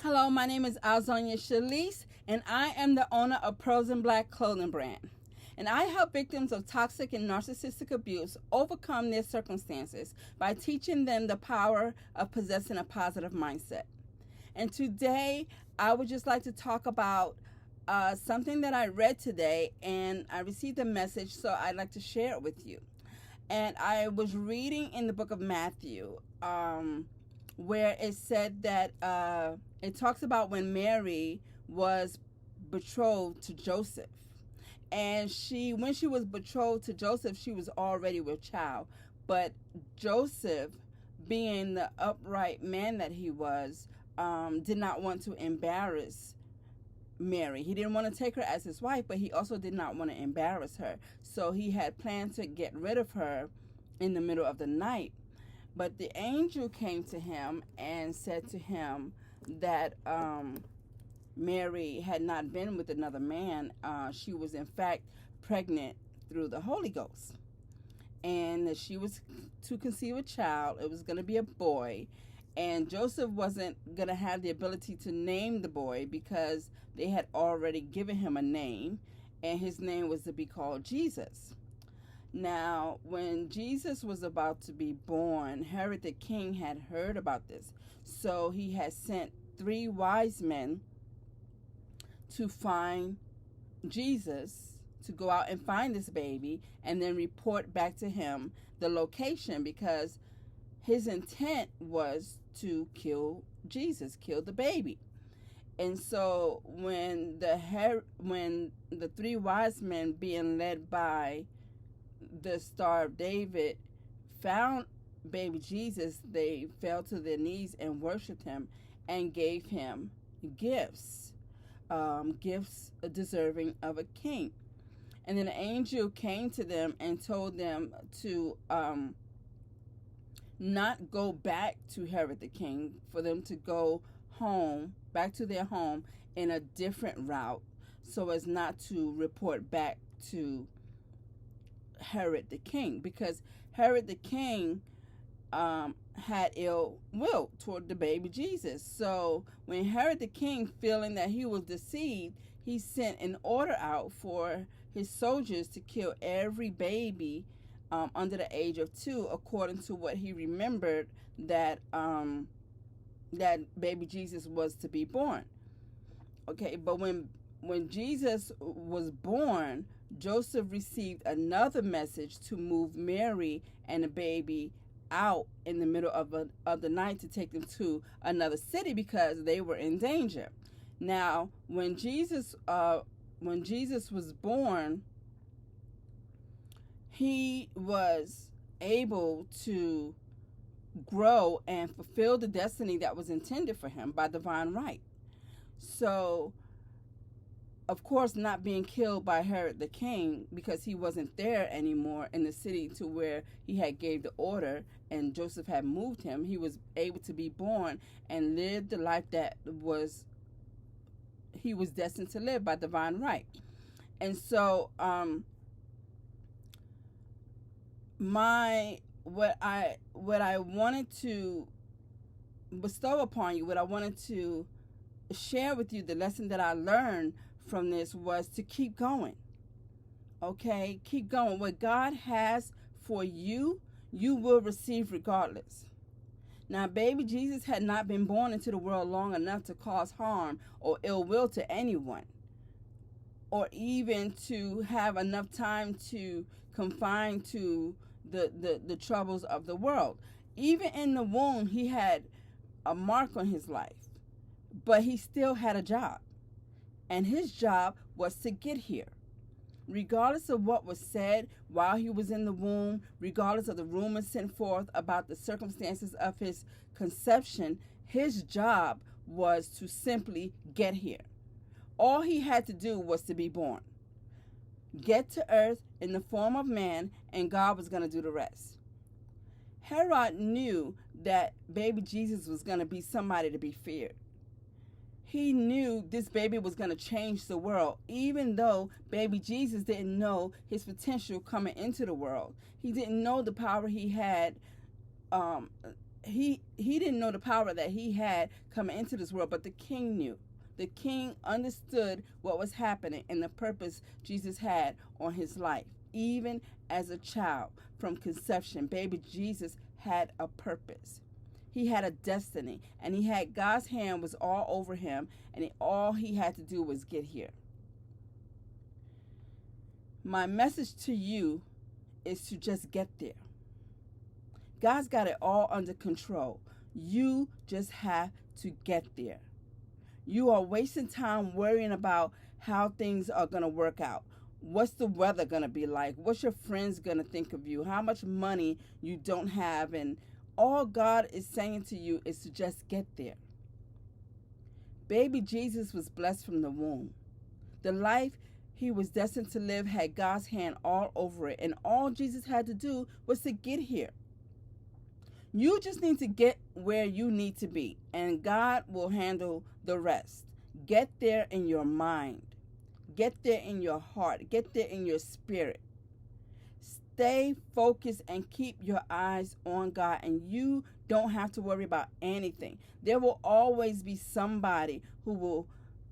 Hello, my name is Alzonia Shalise, and I am the owner of Pearls and Black clothing brand. And I help victims of toxic and narcissistic abuse overcome their circumstances by teaching them the power of possessing a positive mindset. And today, I would just like to talk about something that I read today, and I received a message, so I'd like to share it with you. And I was reading in the book of Matthew, where it said that it talks about when Mary was betrothed to Joseph. And when she was betrothed to Joseph, she was already with child. But Joseph, being the upright man that he was, did not want to embarrass Mary. He didn't want to take her as his wife, but he also did not want to embarrass her. So he had planned to get rid of her in the middle of the night. But the angel came to him and said to him that Mary had not been with another man. She was, in fact, pregnant through the Holy Ghost. And that she was to conceive a child. It was going to be a boy. And Joseph wasn't going to have the ability to name the boy because they had already given him a name. And his name was to be called Jesus. Now, when Jesus was about to be born, Herod the king had heard about this. So he had sent 3 wise men to find Jesus, to go out and find this baby, and then report back to him the location, because his intent was to kill Jesus, kill the baby. And so when the 3 wise men, being led by the Star of David, found baby Jesus, they fell to their knees and worshiped him and gave him gifts, gifts deserving of a king. And then an angel came to them and told them to not go back to Herod the king, for them to go home, back to their home in a different route, so as not to report back to Herod the king, because Herod the king had ill will toward the baby Jesus. So when Herod the king, feeling that he was deceived, he sent an order out for his soldiers to kill every baby under the age of 2, according to what he remembered that that baby Jesus was to be born. Okay, but when Jesus was born, Joseph received another message to move Mary and the baby out in the middle of the night to take them to another city because they were in danger. Now, when Jesus was born, he was able to grow and fulfill the destiny that was intended for him by divine right. So, of course, not being killed by Herod the king, because he wasn't there anymore in the city to where he had gave the order and Joseph had moved him, he was able to be born and live the life that he was destined to live by divine right. And so what I wanted to bestow upon you, what I wanted to share with you, the lesson that I learned from this, was to keep going. Okay, keep going. What God has for you, you will receive regardless. Now, baby Jesus had not been born into the world long enough to cause harm or ill will to anyone, or even to have enough time to confine to the troubles of the world. Even in the womb, he had a mark on his life, but he still had a job. And his job was to get here. Regardless of what was said while he was in the womb, regardless of the rumors sent forth about the circumstances of his conception, his job was to simply get here. All he had to do was to be born, get to earth in the form of man, and God was going to do the rest. Herod knew that baby Jesus was going to be somebody to be feared. He knew this baby was going to change the world, even though baby Jesus didn't know his potential coming into the world. He didn't know the power he had he didn't know the power that he had coming into this world, but the king knew. The king understood what was happening and the purpose Jesus had on his life. Even as a child, from conception, baby Jesus had a purpose. He had a destiny, and he had God's hand was all over him, and all he had to do was get here. My message to you is to just get there. God's got it all under control. You just have to get there. You are wasting time worrying about how things are going to work out. What's the weather going to be like? What's your friends going to think of you? How much money you don't have? And all God is saying to you is to just get there. Baby Jesus was blessed from the womb. The life he was destined to live had God's hand all over it, and all Jesus had to do was to get here. You just need to get where you need to be, and God will handle the rest. Get there in your mind. Get there in your heart. Get there in your spirit. Stay focused and keep your eyes on God, and you don't have to worry about anything. There will always be somebody who will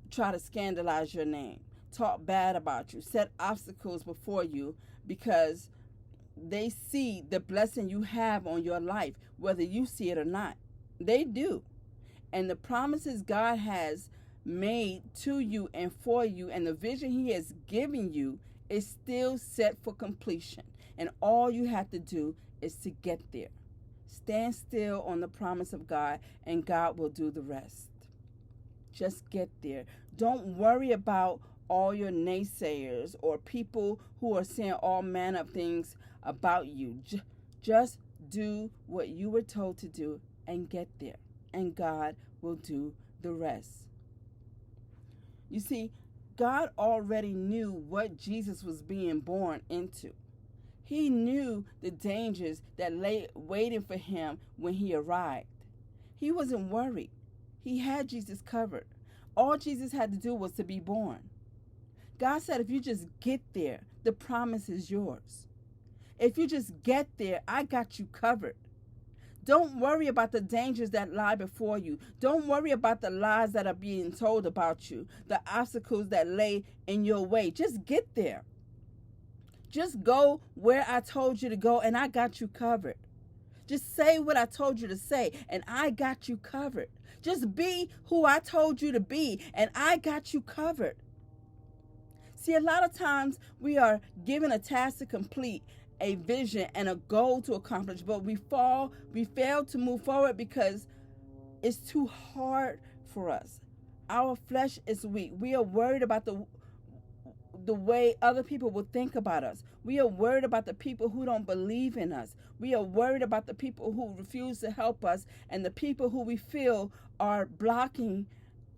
try to scandalize your name, talk bad about you, set obstacles before you because they see the blessing you have on your life, whether you see it or not. They do. And the promises God has made to you and for you, and the vision he has given you, is still set for completion. And all you have to do is to get there. Stand still on the promise of God, and God will do the rest. Just get there. Don't worry about all your naysayers or people who are saying all manner of things about you. Just do what you were told to do and get there, and God will do the rest. You see, God already knew what Jesus was being born into. He knew the dangers that lay waiting for him when he arrived. He wasn't worried. He had Jesus covered. All Jesus had to do was to be born. God said, if you just get there, the promise is yours. If you just get there, I got you covered. Don't worry about the dangers that lie before you. Don't worry about the lies that are being told about you, the obstacles that lay in your way. Just get there. Just go where I told you to go, and I got you covered. Just say what I told you to say, and I got you covered. Just be who I told you to be, and I got you covered. See, a lot of times we are given a task to complete, a vision and a goal to accomplish, but we fail to move forward because it's too hard for us. Our flesh is weak. We are worried about the way other people will think about us. We are worried about the people who don't believe in us. We are worried about the people who refuse to help us and the people who we feel are blocking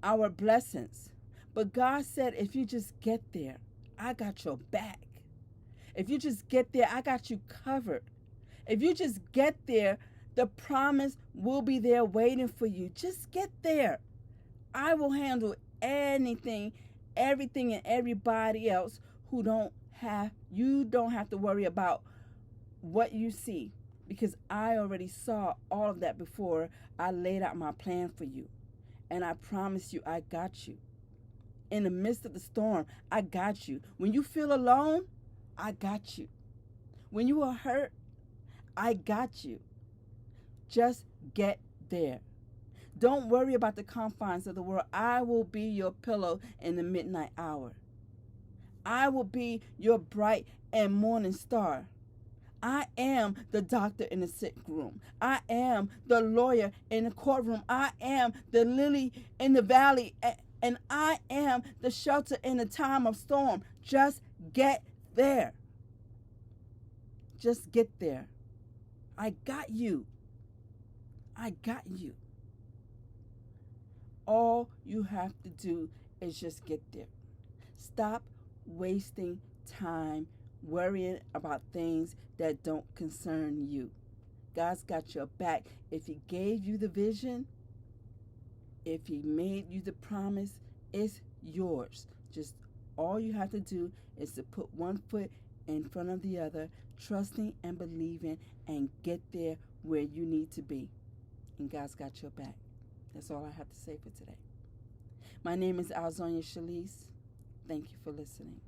our blessings. But God said, if you just get there, I got your back. If you just get there, I got you covered. If you just get there, the promise will be there waiting for you. Just get there. I will handle everything and everybody else you don't have to worry about what you see, because I already saw all of that before I laid out my plan for you. And I promise you, I got you. In the midst of the storm, I got you. When you feel alone, I got you. When you are hurt, I got you. Just get there. Don't worry about the confines of the world. I will be your pillow in the midnight hour. I will be your bright and morning star. I am the doctor in the sick room. I am the lawyer in the courtroom. I am the lily in the valley. And I am the shelter in the time of storm. Just get there. Just get there. I got you. I got you. All you have to do is just get there. Stop wasting time worrying about things that don't concern you. God's got your back. If he gave you the vision, if he made you the promise, it's yours. Just all you have to do is to put one foot in front of the other, trusting and believing, and get there where you need to be. and God's got your back. That's all I have to say for today. My name is Alzonia Shalise. Thank you for listening.